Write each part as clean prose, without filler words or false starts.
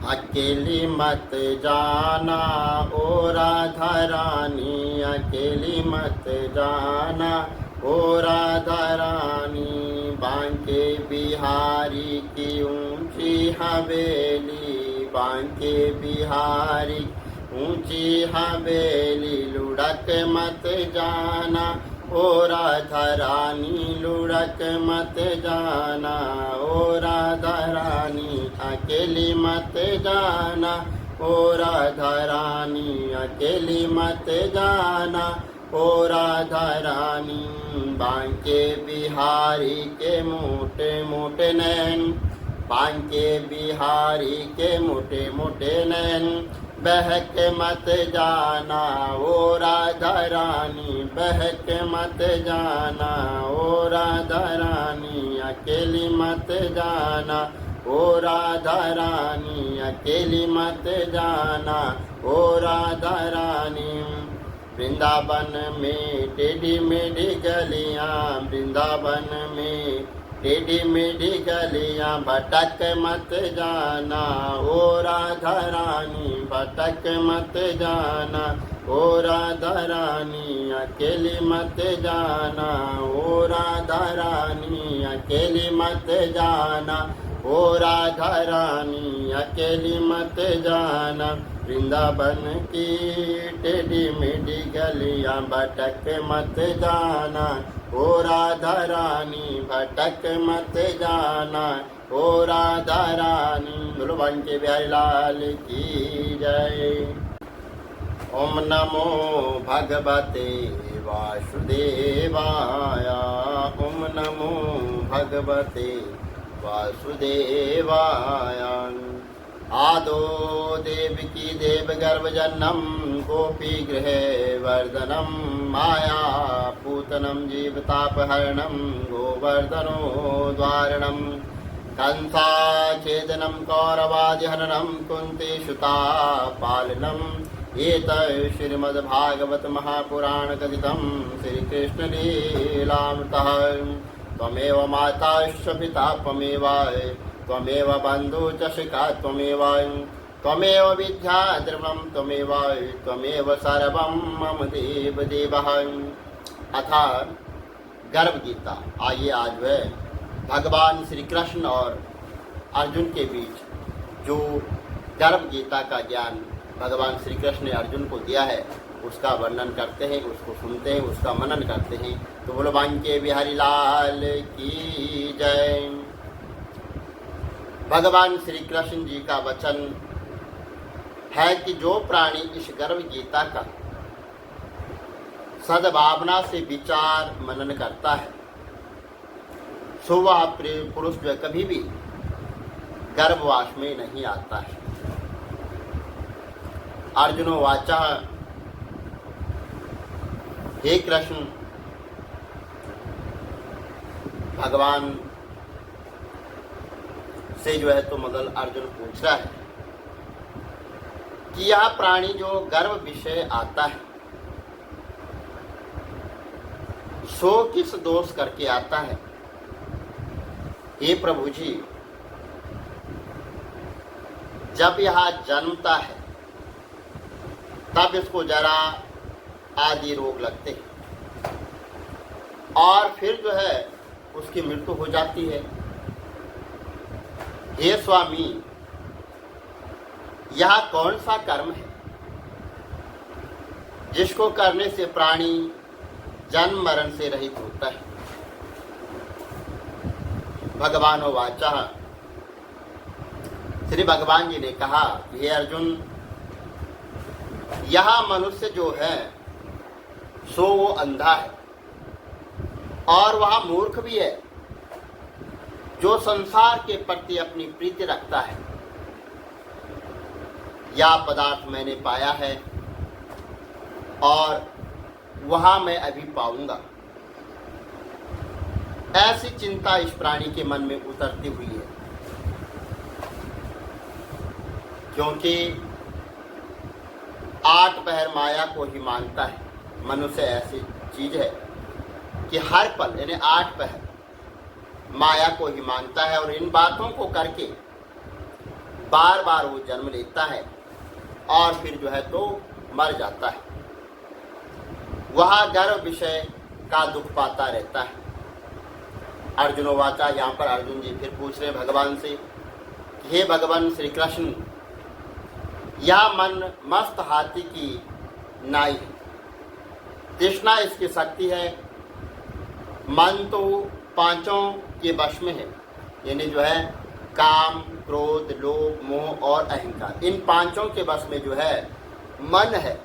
अकेली मत जाना ओ राधा रानी, अकेली मत जाना ओ राधा रानी। बांके बिहारी की ऊंची हवेली, बांके बिहारी ऊंची हवेली। लुढ़क मत जाना ओ राधा रानी, लुढ़क मत जाना ओ राधा रानी। अकेली मत जाना ओ राधा रानी, अकेली मत जाना ओ राधा रानी। बांके बिहारी के मोटे मोटे नैन, बांके बिहारी के मोटे मोटे नैन। बहक मत जाना ओ राधा रानी, बहक मत जाना ओ राधा रानी। अकेली मत जाना ओ राधा रानी, अकेली मत जाना ओ राधा रानी। वृंदावन में टेढ़ी मेढ़ी गलियां, वृंदावन में टेढ़ी मेढ़ी गलियां। भटक मत जाना ओ राधा रानी, भटक मत जाना ओ राधा रानी। अकेली मत जाना ओ राधा रानी, अकेली मत जाना ओ राधा रानी, अकेली मत जाना। वृंदावन की टेढ़ी मेढ़ी गलियां, भटक मत जाना ओ राधा रानी, भटक मत जाना ओ राधा रानी। बोलो बांके बिहारी लाल की जय। ओम नमो भगवते वासुदेवाय, ओम नमो भगवते वासुदेवाय। आदो देवकी देवगर्भजननम, गोपी गृहे वर्धनम। माया पूतनम जीवतापहरणम, गोवर्धनो द्वारणम। कंसा छेदनम कौरवादिहरणम, कुंती सुता पालनम। एतत् श्रीमद्भागवत महापुराण कथितं श्रीकृष्ण लीलामृतः। त्वमेव माता च पिता त्वमेव, त्वमेव बन्धु च शिखा त्वमेव। त्वमेव विद्या द्रविणं त्वमेव, त्वमेव सर्वं मम देव देवः। अथा गर्भ गीता। आइए आज वह भगवान श्री कृष्ण और अर्जुन के बीच जो गर्भ गीता का ज्ञान भगवान श्री कृष्ण ने अर्जुन को दिया है उसका वर्णन करते हैं, उसको सुनते हैं, उसका मनन करते हैं। तो बोलो बांके बिहारी लाल की जय। भगवान श्री कृष्ण जी का वचन है कि जो प्राणी इस गर्भ गीता का सद्भावना से विचार मनन करता है, सो वह पुरुष जो कभी भी गर्भवास में नहीं आता है। अर्जुनो वाचा, हे कृष्ण, भगवान से जो है तो मतलब अर्जुन पूछ रहा है कि यह प्राणी जो गर्भ विषय आता है सो किस दोष करके आता है। हे प्रभु जी, जब यह जन्मता है तब इसको जरा आदि रोग लगते हैं और फिर जो है उसकी मृत्यु हो जाती है। हे स्वामी, यह कौन सा कर्म है जिसको करने से प्राणी जन्म मरण से रहित होता है। भगवान वाचा, श्री भगवान जी ने कहा, हे अर्जुन, यह मनुष्य जो है सो वो अंधा है और वह मूर्ख भी है जो संसार के प्रति अपनी प्रीति रखता है। यह पदार्थ मैंने पाया है और वहां मैं अभी पाऊंगा, ऐसी चिंता इस प्राणी के मन में उतरती हुई है। क्योंकि आठ पहर माया को ही मानता है। मनुष्य ऐसी चीज है कि हर पल यानी आठ पहर माया को ही मानता है और इन बातों को करके बार बार वो जन्म लेता है और फिर जो है तो मर जाता है। वह गर्भ विषय का दुख पाता रहता है। अर्जुनोवाचा, यहाँ पर अर्जुन जी फिर पूछ रहे भगवान से, हे भगवान श्री कृष्ण, यह मन मस्त हाथी की नाई है, तृष्णा इसकी शक्ति है, मन तो पांचों के वश में है, यानी जो है काम, क्रोध, लोभ, मोह और अहंकार, इन पांचों के वश में जो है मन है,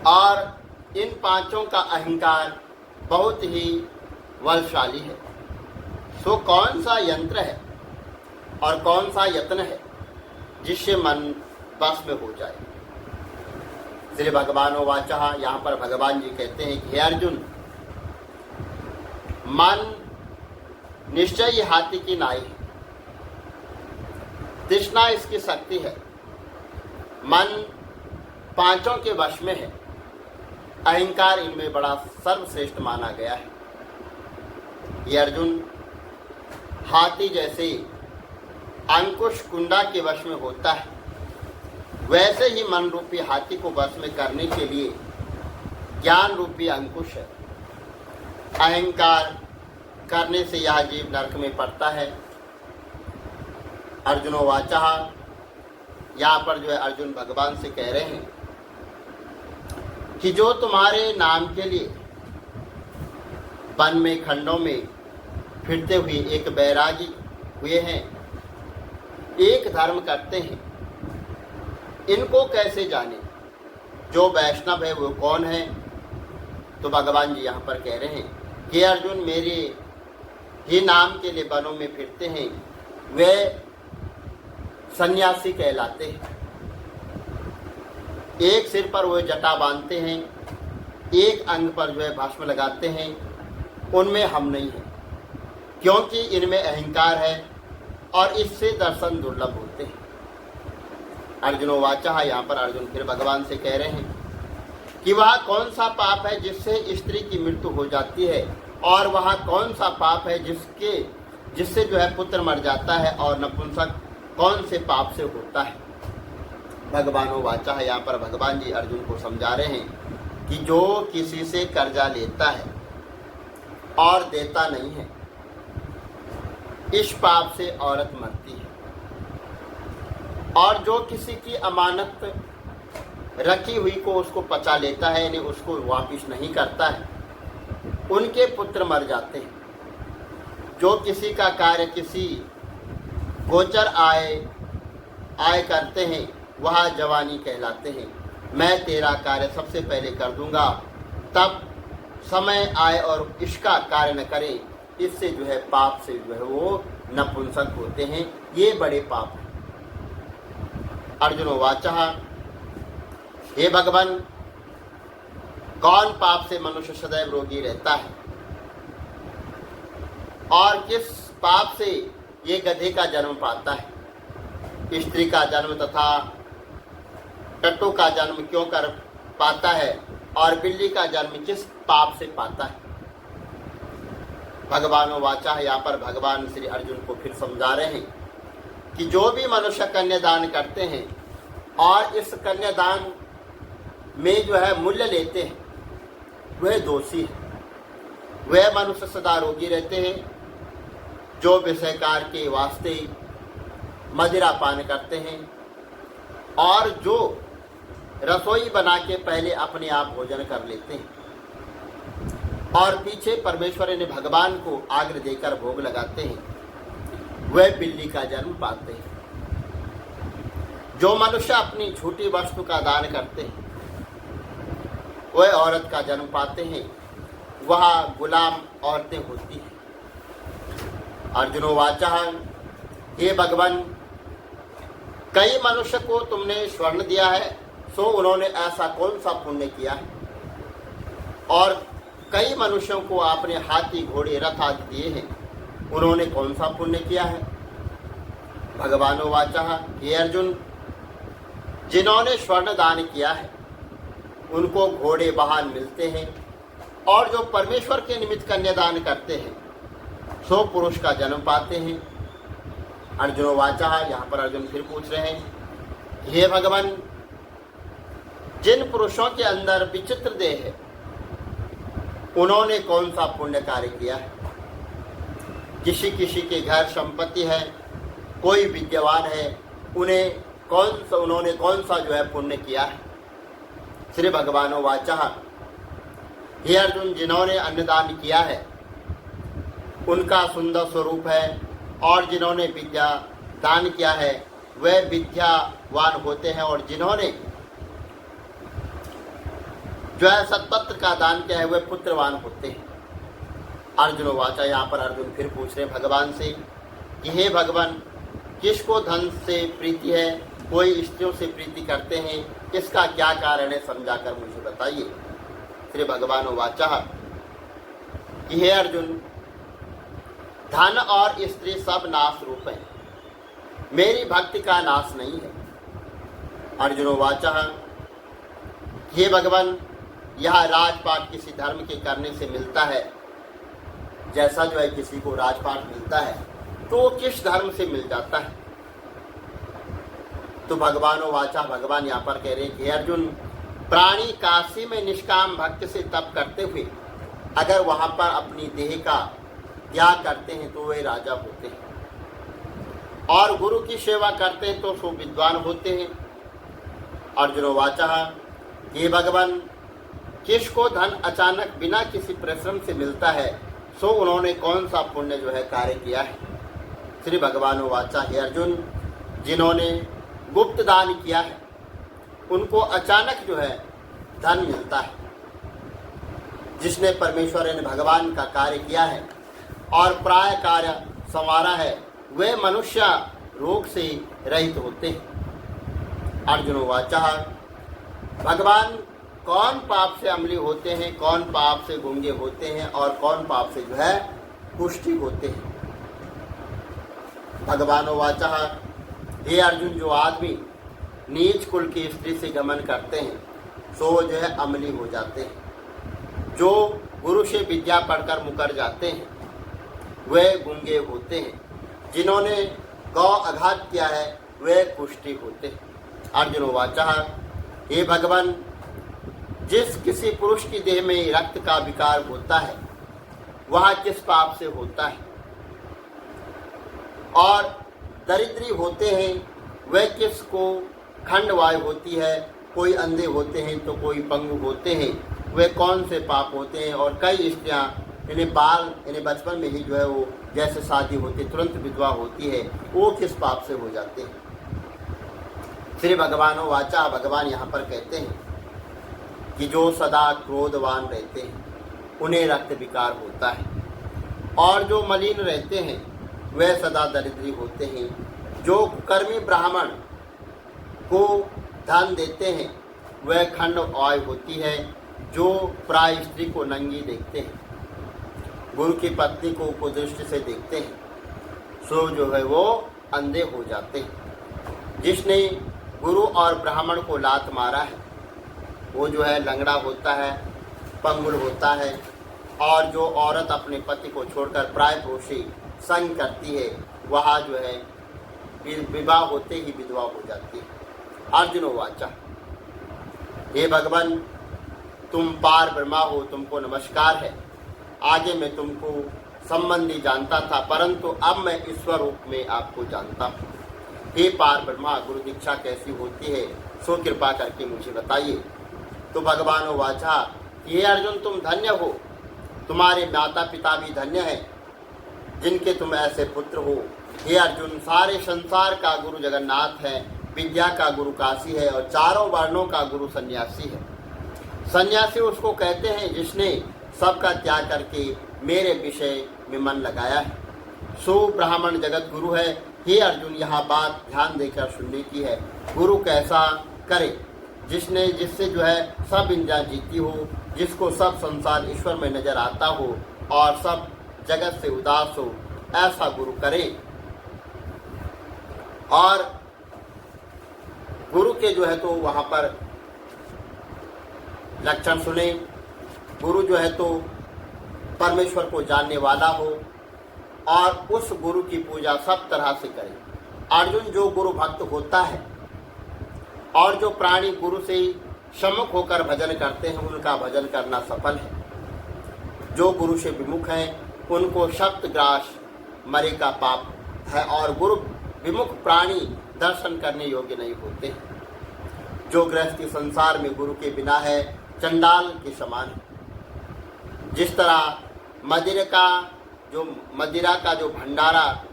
और इन पांचों का अहंकार बहुत ही बलशाली है। सो कौन सा यंत्र है और कौन सा यत्न है जिससे मन बस में हो जाए। श्री भगवान वाचा, यहाँ पर भगवान जी कहते हैं कि हे अर्जुन, मन निश्चय ही हाथी की नाई है, तृष्णा इसकी शक्ति है, मन पांचों के वश में है, अहंकार इनमें बड़ा सर्वश्रेष्ठ माना गया है। ये अर्जुन, हाथी जैसे अंकुश कुंडा के वश में होता है, वैसे ही मन रूपी हाथी को वश में करने के लिए ज्ञान रूपी अंकुश है। अहंकार करने से यह जीव नरक में पड़ता है। अर्जुनोवाचा, यहाँ पर जो है अर्जुन भगवान से कह रहे हैं कि जो तुम्हारे नाम के लिए वन में खंडों में फिरते हुए एक बैरागी हुए हैं, एक धर्म करते हैं, इनको कैसे जाने? जो वैष्णव है वो कौन है? तो भगवान जी यहाँ पर कह रहे हैं कि अर्जुन, मेरे ही नाम के लिए वनों में फिरते हैं, वे सन्यासी कहलाते हैं। एक सिर पर वो जटा बांधते हैं, एक अंग पर जो है भस्म लगाते हैं, उनमें हम नहीं हैं, क्योंकि इनमें अहंकार है और इससे दर्शन दुर्लभ होते हैं। अर्जुनोवाचा, यहाँ पर अर्जुन फिर भगवान से कह रहे हैं कि वह कौन सा पाप है जिससे स्त्री की मृत्यु हो जाती है, और वह कौन सा पाप है जिससे जो है पुत्र मर जाता है, और नपुंसक कौन से पाप से होता है। भगवानोवाचा, यहाँ पर भगवान जी अर्जुन को समझा रहे हैं कि जो किसी से कर्जा लेता है और देता नहीं है, इस पाप से औरत मरती है, और जो किसी की अमानत रखी हुई को उसको पचा लेता है, यानी उसको वापिस नहीं करता है, उनके पुत्र मर जाते हैं। जो किसी का कार्य किसी गोचर आय करते हैं, वह जवानी कहलाते हैं। मैं तेरा कार्य सबसे पहले कर दूंगा, तब समय आए और इसका कार्य न करे, इससे जो है पाप से जो है वो नपुंसक होते हैं। ये बड़े पाप हैं। अर्जुनोवाचा, हे भगवान, कौन पाप से मनुष्य सदैव रोगी रहता है, और किस पाप से ये गधे का जन्म पाता है? स्त्री का जन्म तथा टट्टू का जन्म क्यों कर पाता है, और बिल्ली का जन्म किस पाप से पाता है? भगवानोवाचा, यहाँ पर भगवान श्री अर्जुन को फिर समझा रहे हैं कि जो भी मनुष्य कन्यादान करते हैं और इस कन्यादान में जो है मूल्य लेते हैं, वह दोषी है। वह मनुष्य सदा रोगी रहते हैं जो विषयकार के वास्ते मदिरा पान करते हैं, और जो रसोई बना के पहले अपने आप भोजन कर लेते हैं और पीछे परमेश्वर ने भगवान को आग्रह देकर भोग लगाते हैं, वह बिल्ली का जन्म पाते हैं। जो मनुष्य अपनी झूठी वस्तु का दान करते हैं, वह औरत का जन्म पाते हैं, वह गुलाम औरतें होती हैं। अर्जुनोवाचा, हे भगवान, कई मनुष्य को तुमने स्वर्ण दिया है, सो उन्होंने ऐसा कौन सा पुण्य किया है? और कई मनुष्यों को आपने हाथी, घोड़े, रथ आदि दिए हैं, उन्होंने कौन सा पुण्य किया है? भगवानोवाचा, हे अर्जुन, जिन्होंने स्वर्ण दान किया है उनको घोड़े वाहन मिलते हैं, और जो परमेश्वर के निमित्त कन्यादान करते हैं सो पुरुष का जन्म पाते हैं। अर्जुनो वाचा, यहाँ पर अर्जुन फिर पूछ रहे हैं, हे भगवान, जिन पुरुषों के अंदर विचित्र देह है उन्होंने कौन सा पुण्य कार्य किया है? किसी किसी के घर संपत्ति है, कोई विद्यावान है, उन्होंने कौन सा जो है पुण्य किया है? श्री भगवानो वाचा, हे अर्जुन, जिन्होंने अन्नदान किया है उनका सुंदर स्वरूप है, और जिन्होंने विद्या दान किया है वे विद्यावान होते हैं, और जिन्होंने जो है सत्पत्र का दान किया है वे पुत्रवान होते हैं। अर्जुन वाचा, यहाँ पर अर्जुन फिर पूछ रहे भगवान से कि हे भगवान, किसको धन से प्रीति है, कोई स्त्रियों से प्रीति करते हैं, इसका क्या कारण है, समझाकर मुझे बताइए। श्री भगवान वाचा कि हे अर्जुन, धन और स्त्री सब नाश रूप है, मेरी भक्ति का नाश नहीं है। अर्जुन वाचा, हे भगवान, यह राजपाट किसी धर्म के करने से मिलता है, जैसा जो है किसी को राजपाट मिलता है तो वो किस धर्म से मिल जाता है? तो भगवानो वाचा, भगवान यहाँ पर कह रहे हैं कि अर्जुन, प्राणी काशी में निष्काम भक्त से तप करते हुए अगर वहां पर अपनी देह का त्याग करते हैं तो वे राजा होते हैं, और गुरु की सेवा करते हैं तो सो विद्वान होते हैं। अर्जुन वाचा, ये भगवान, किसको धन अचानक बिना किसी परिश्रम से मिलता है, सो उन्होंने कौन सा पुण्य जो है कार्य किया है? श्री भगवान वाचा, हे अर्जुन, जिन्होंने गुप्त दान किया है उनको अचानक जो है धन मिलता है। जिसने परमेश्वर यानी भगवान का कार्य किया है और प्राय कार्य संवारा है, वे मनुष्य रोग से रहित होते हैं। अर्जुन वाचा, भगवान, कौन पाप से अमली होते हैं, कौन पाप से गूंगे होते हैं, और कौन पाप से जो है पुष्टि होते हैं? भगवानो वाचा, हे अर्जुन, जो आदमी नीच कुल की स्त्री से गमन करते हैं सो जो है अमली हो जाते हैं। जो गुरु से विद्या पढ़कर मुकर जाते हैं वे गूंगे होते हैं। जिन्होंने गौ आघात किया है वे कुष्ठी होते हैं। अर्जुन वाचा, हे भगवान, जिस किसी पुरुष की देह में रक्त का विकार होता है वह किस पाप से होता है? और दरिद्री होते हैं वे किसको खंडवायु होती है, कोई अंधे होते हैं तो कोई पंगु होते हैं, वे कौन से पाप होते हैं? और कई स्त्रियाँ इन्हें बचपन में ही जो है वो जैसे शादी होती तुरंत विधवा होती है, वो किस पाप से हो जाते हैं? श्री भगवानो वाचा, भगवान यहाँ पर कहते हैं कि जो सदा क्रोधवान रहते हैं उन्हें रक्त विकार होता है, और जो मलिन रहते हैं वे सदा दरिद्री होते हैं। जो कर्मी ब्राह्मण को धन देते हैं वह खंड आयु होती है। जो प्राय स्त्री को नंगी देखते हैं, गुरु की पत्नी को कुदृष्टि से देखते हैं, सो जो है वो अंधे हो जाते हैं। जिसने गुरु और ब्राह्मण को लात मारा है वो जो है लंगड़ा होता है, पंगुल होता है। और जो औरत अपने पति को छोड़कर प्राय पुरुषी संग करती है वह जो है विवाह होते ही विधवा हो जाती है। अर्जुन वाचा, हे भगवान, तुम पार ब्रह्मा हो, तुमको नमस्कार है। आगे मैं तुमको संबंधी जानता था, परंतु अब मैं ईश्वर रूप में आपको जानता हूँ। हे पार ब्रह्मा, गुरु दीक्षा कैसी होती है सो कृपा करके मुझे बताइए। तो भगवान वाचा, हे अर्जुन, तुम धन्य हो, तुम्हारे माता पिता भी धन्य हैं जिनके तुम ऐसे पुत्र हो। हे अर्जुन, सारे संसार का गुरु जगन्नाथ है, विद्या का गुरु काशी है, और चारों वर्णों का गुरु सन्यासी है। सन्यासी उसको कहते हैं जिसने सबका त्याग करके मेरे विषय में मन लगाया है। सो ब्राह्मण जगत गुरु है। हे अर्जुन, यहाँ बात ध्यान देकर सुनने की है। गुरु कैसा करे? जिससे जो है सब इंद्रियां जीती हो, जिसको सब संसार ईश्वर में नजर आता हो और सब जगत से उदास हो, ऐसा गुरु करे। और गुरु के जो है तो वहाँ पर लक्षण सुने। गुरु जो है तो परमेश्वर को जानने वाला हो और उस गुरु की पूजा सब तरह से करे। अर्जुन जो गुरु भक्त होता है और जो प्राणी गुरु से सम्मुख होकर भजन करते हैं उनका भजन करना सफल है। जो गुरु से विमुख हैं उनको सप्तग्रास मरे का पाप है और गुरु विमुख प्राणी दर्शन करने योग्य नहीं होते। जो गृहस्थी संसार में गुरु के बिना है चंडाल के समान है। जिस तरह मदिरा का जो भंडारा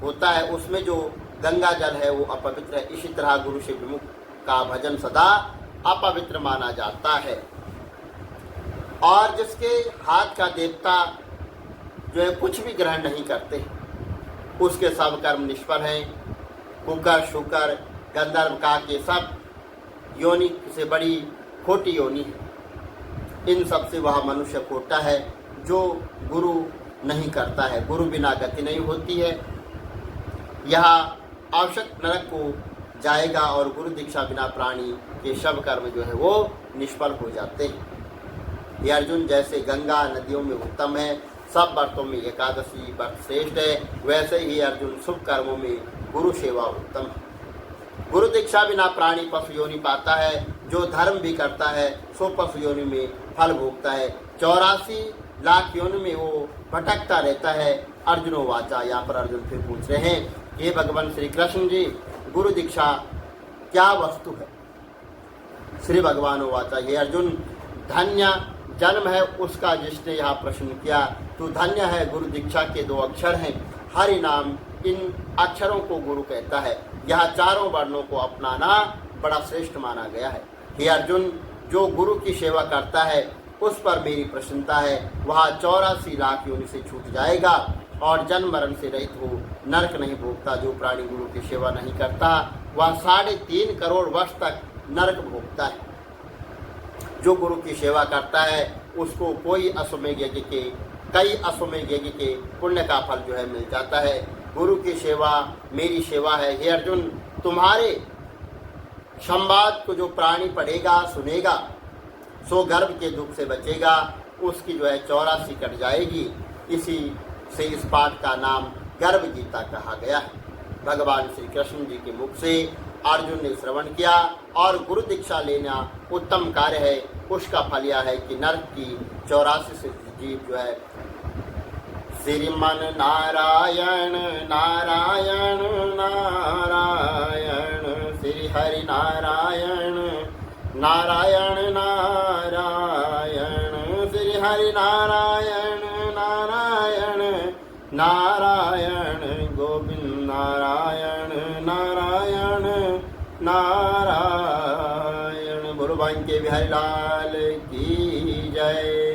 होता है उसमें जो गंगा जल है वो अपवित्र है, इसी तरह गुरु से विमुख का भजन सदा अपवित्र माना जाता है। और जिसके हाथ का देवता जो है कुछ भी ग्रहण नहीं करते उसके सब कर्म निष्फल हैं। कुकर शुकर गंधर्व का के सब योनि से बड़ी खोटी योनि है। इन सब से वह मनुष्य खोटा है जो गुरु नहीं करता है। गुरु बिना गति नहीं होती है। यह आवश्यक नरक को जाएगा और गुरु दीक्षा बिना प्राणी के सब कर्म जो है वो निष्फल हो जाते हैं। ये अर्जुन जैसे गंगा नदियों में उत्तम है, सब व्रतों में एकादशी व्रत श्रेष्ठ है, वैसे ही अर्जुन शुभ कर्मों में गुरु सेवा उत्तम है। गुरु दीक्षा बिना प्राणी पशु योनि पाता है। जो धर्म भी करता है सो पशु योनि में फल भोगता है। 84 लाख योनि में वो भटकता रहता है। अर्जुनो वाचा, यहाँ पर अर्जुन फिर पूछ रहे हैं, ये भगवान श्री कृष्ण जी गुरु दीक्षा क्या वस्तु है? श्री भगवान वाचा, ये अर्जुन धन्य जन्म है उसका जिसने यहाँ प्रश्न किया। तो धन्य है, गुरु दीक्षा के 2 अक्षर हैं, हरि नाम। इन अक्षरों को गुरु कहता है। यह चारों वर्णों को अपनाना बड़ा श्रेष्ठ माना गया है। हे अर्जुन, जो गुरु की सेवा करता है उस पर मेरी प्रसन्नता है। वह 84 लाख योनि से छूट जाएगा और जन्म मरण से रहित हो नरक नहीं भोगता। जो प्राणी गुरु की सेवा नहीं करता वह 3.5 करोड़ वर्ष तक नरक भोगता है। जो गुरु की सेवा करता है उसको कई अश्वमेध यज्ञ के पुण्य का फल जो है मिल जाता है। गुरु की सेवा मेरी सेवा है। हे अर्जुन, तुम्हारे संवाद को जो प्राणी पढ़ेगा सुनेगा सो गर्भ के दुख से बचेगा, उसकी जो है 84 कट जाएगी। इसी से इस पाठ का नाम गर्भ गीता कहा गया है। भगवान श्री कृष्ण जी के मुख से अर्जुन ने श्रवण किया और गुरु दीक्षा लेना उत्तम कार्य है। उसका फल यह है कि नरक की 84 से जीव जो है श्रीमन नारायण नारायण नारायण श्री हरि नारायण नारायण नारायण श्री हरि नारायण नारायण नारायण गोविंद नारायण नारायण नारायण। बोलो भाई के बिहारी लाल की जय।